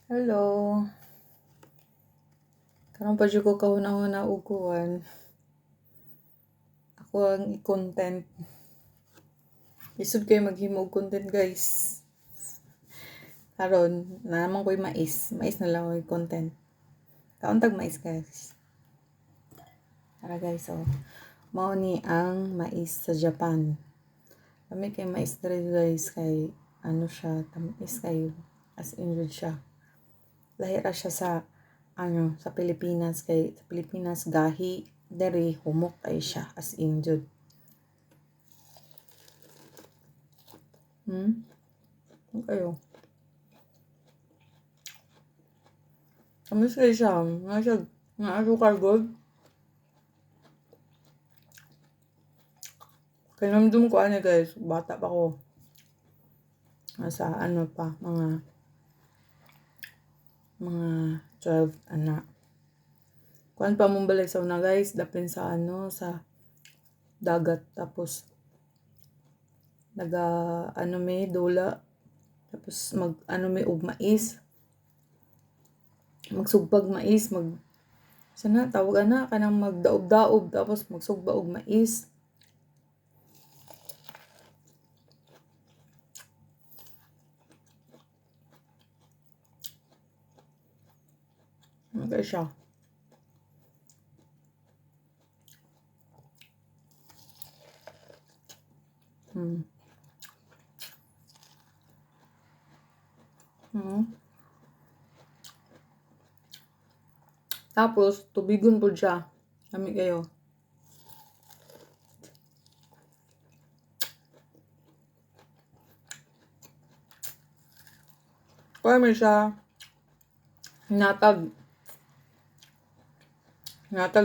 Hello. Karong pa jud ko kahuna-huna og kuan. Ako ang i-content. Isud kayo maghimo og content, guys. Karon, na naman ko'y mais. Mais na lang ko'y content. Kauntag mais, guys. Tara, guys, oh. Mao ni ang mais sa Japan. Kami kay mais diri, guys, kay ano siya, tamis kayo. As in jud siya. Lahi ra siya sa sa Pilipinas, kay sa Pilipinas gahi dere humok ay siya as in jud. Kayo. Tamis kayo siya. Nga asukar gold. Kaya namdum ko guys, bata pa ko. Nasa mga 12 anak. Kuan pa mong balik sa una, guys, dapin sa sa dagat, tapos may dula, tapos may og mais, magsugpag mais, sana tawag kanang magdaob-daob, tapos magsugba og mais. Okay siya. Tapos, tubigon po siya. Kami kayo. Kaya may siya hinatag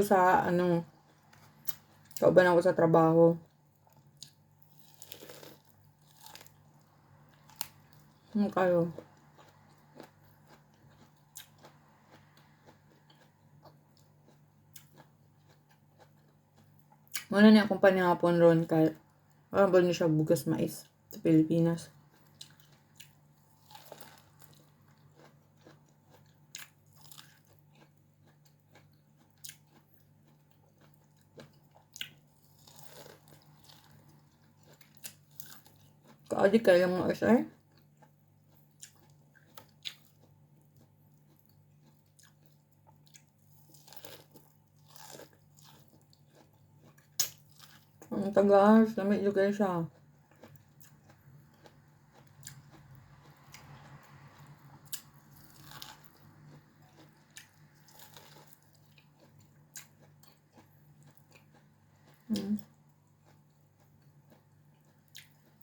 sa kauban ako sa trabaho. Kayo. Muna niya akong panihapon ron kay ba niya siya bugas mais sa Pilipinas. Kaadi kayo mga isa eh. Ang tagas, lamig yung kayo siya.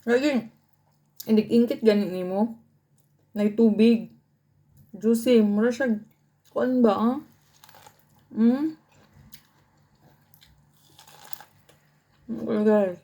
Lagi, indik-ingkit ganit ni mo. Nay tubig. Juicy. Mura siya. Kuan ba Okay, guys.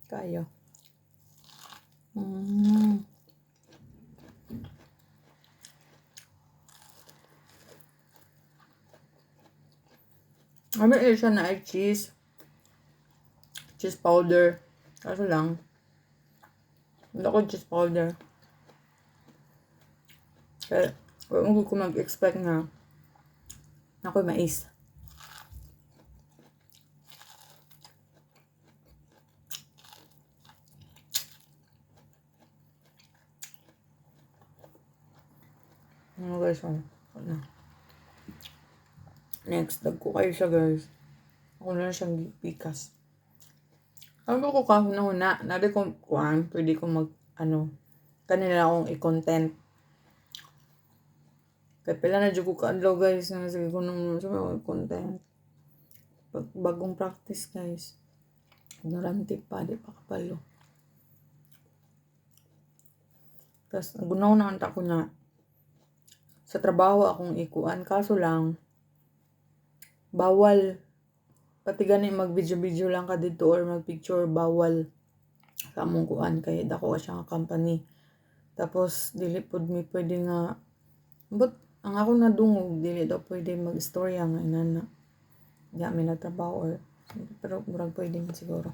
Kayo. Ano siya na ay cheese powder. Kaso lang, hindi ko cheese powder. Kaya, huwag ko mag-expect na ako'y mais. Ano guys, next, ko kayo siya guys. Ako na siyang pikas. Ano ko kahuna-huna, nari ko kuhan, pwede ko kanila akong i-content. Kaya pala na dyan ko kaadlaw guys, na sige ko nung content. Bagong practice guys. Ignorante pa, di pa kapalo. Tapos, nagunaw na anta ko na sa trabaho akong ikuan, kaso lang bawal pati gani mag video lang ka dito or mag picture, bawal sa among kuan kay dako ka siya nga company. Tapos dili pud mi pwede nga but ang ako nadungog dili daw pwede mag-istorya nga inana di mi nagtrabaho or pero murag pwede man siguro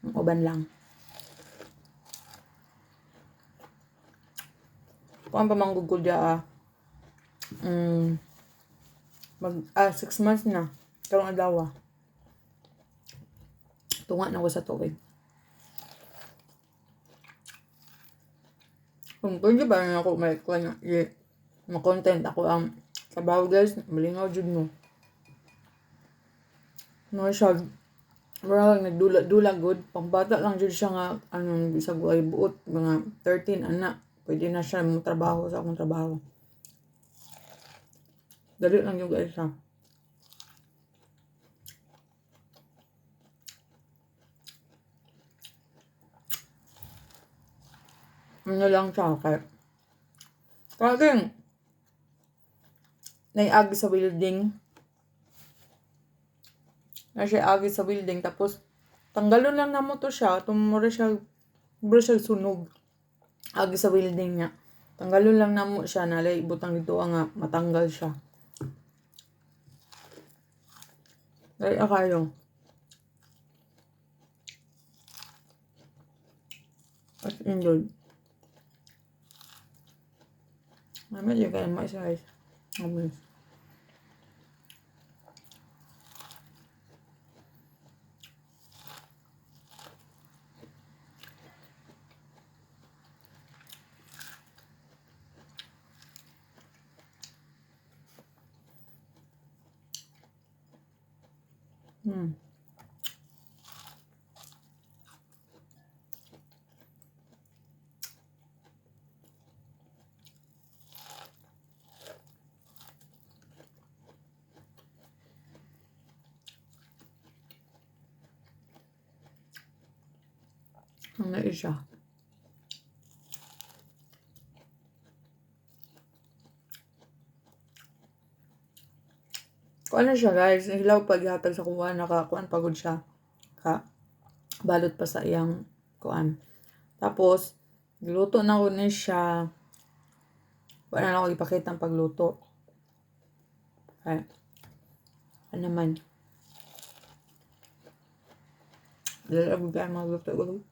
ang uban lang kung pa manggugol dia mag 6 months na karong adlaw tunga na ko sa tuig. Kung pwede ba rin ako may kuan ma-content ako ang trabaho guys, malingaw jud mo. No siya murag nagdula-dula good, pambata lang jud siya nga anong bisag ay buot mga 13 ana. Pwede na siya mo trabaho sa akong trabaho. Dali lang yung guys ha. Ano lang siya kay kaging naiagi sa building. Na siya agi sa building tapos tanggalon lang namo to siya, tumura siya sunog. Agi sa building niya. Tanggalon lang namo siya nalay butang dito nga matanggal siya. Dali akayo. As injured. Mami juga yang mais guys. Mami. Ano siya? Kung ano siya guys, hilaw paghatag sa kuha, nakakuan pagod siya. Balot pa sa iyang kuan. Tapos, giluto na ko na siya. Wala na ako ipakita ang pagluto. Okay. Ano naman? Dali ako kaya magluto.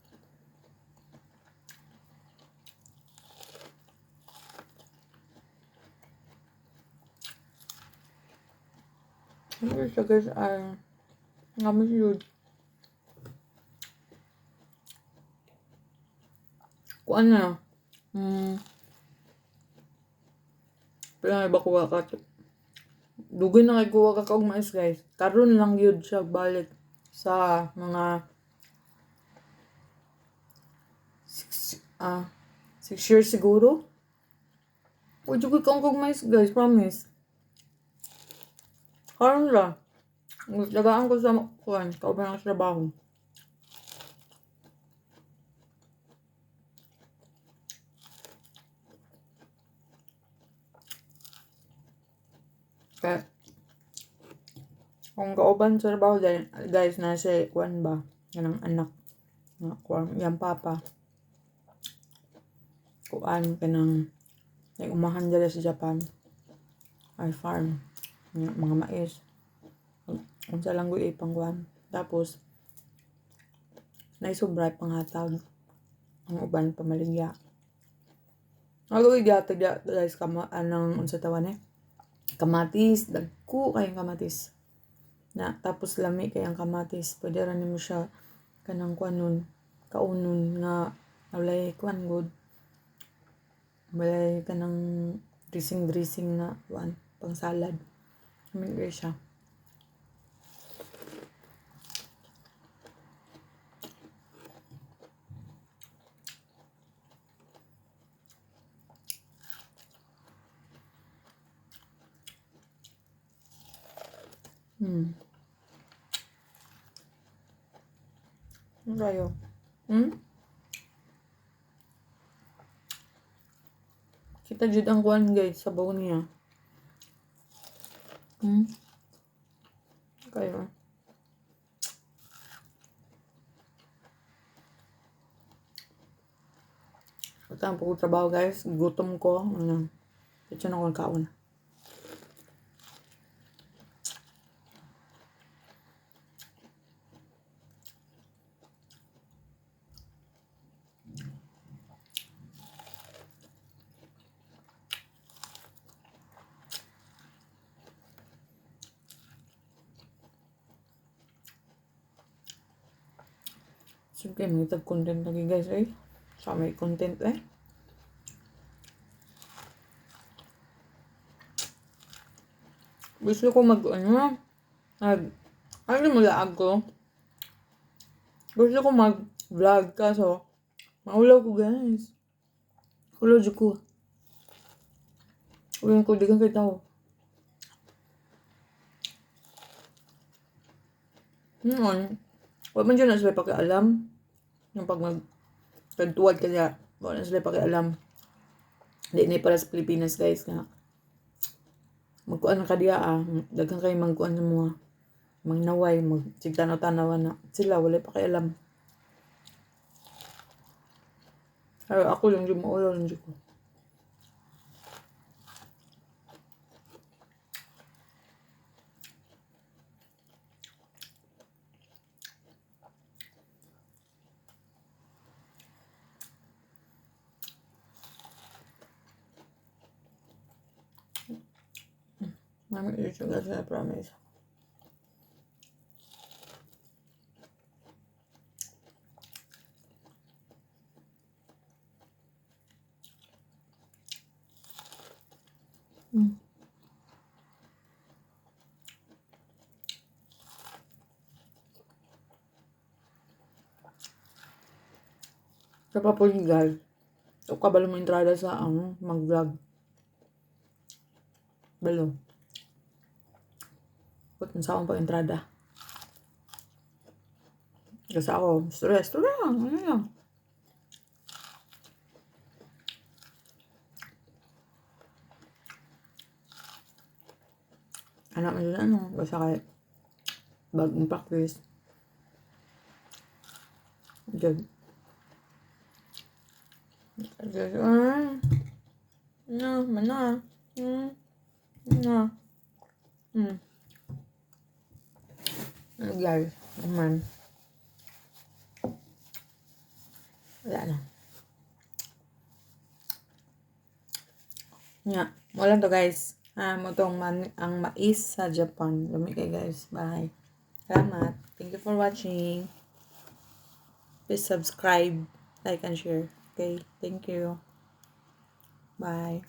Ano siya guys ay ngamis yun. Kung ano pero ba kuha ka dugay na kay kuha ka og mais guys. Karon lang yun siya balik sa mga 6 years siguro. O dugay ka og mais guys, promise. Karon lang. Lagaan ko sa kuhan, kauban ng trabaho. Kaya, kung kauban sa trabaho guys, nasa kuhan ba? Yan ang anak. Yan papa. Kuhan ka ng umahan dala sa Japan. Ay farm. Mga mais. Ang sa langgo ipang kuhan. Tapos, naisubray panghatag. Ang uban pamaligya. Nagawid yata guys anong unsa tawan kamatis, dagko kayong kamatis. Tapos lami kayang kamatis. Pwede ra nimo siya kanang kuanon, kaunon nga walay kuan good. Walay kanang dressing na kuan pang salad. May siya. Ano kayo? Kita jud ang kuan guys, sabaw niya. Kayo. Ito ang pagtrabaho guys. Gutom ko. Ito na akong kaon. Siyempre, may content lagi guys eh. Sa may content eh. Gusto ko ano mo laag ko? Gusto ko mag-vlog kaso, maulaw ko guys. Ulo dyan ko. Ulo ko, di kang kita ko. Wala man dyan na sila pakialam. Yung pag magkantuwad kaya, wala na sila pakialam. Hindi na para sa Pilipinas guys nga. Magkuan ka diya daghang kayo magkuan sa mga mangnaway, magsigtanaw-tanaw na. Sila wala pakialam. Pero ako lang yung maulaw lang dyan ko. Mami, ito guys, I promise. Sa papuligal, ito ka balo mo entrada sa mag-vlog. Balo. Ba't nasa akong pag-entrada? Kasi ako, stress lang, ano lang. Anak mo dyan, basta kayo bagong practice. Diyan. Mana? Guys, naman. Wala na. Wala to guys. Mo tong ang mais sa Japan. Lumi kay guys. Bye. Salamat. Thank you for watching. Please subscribe, like, and share. Okay? Thank you. Bye.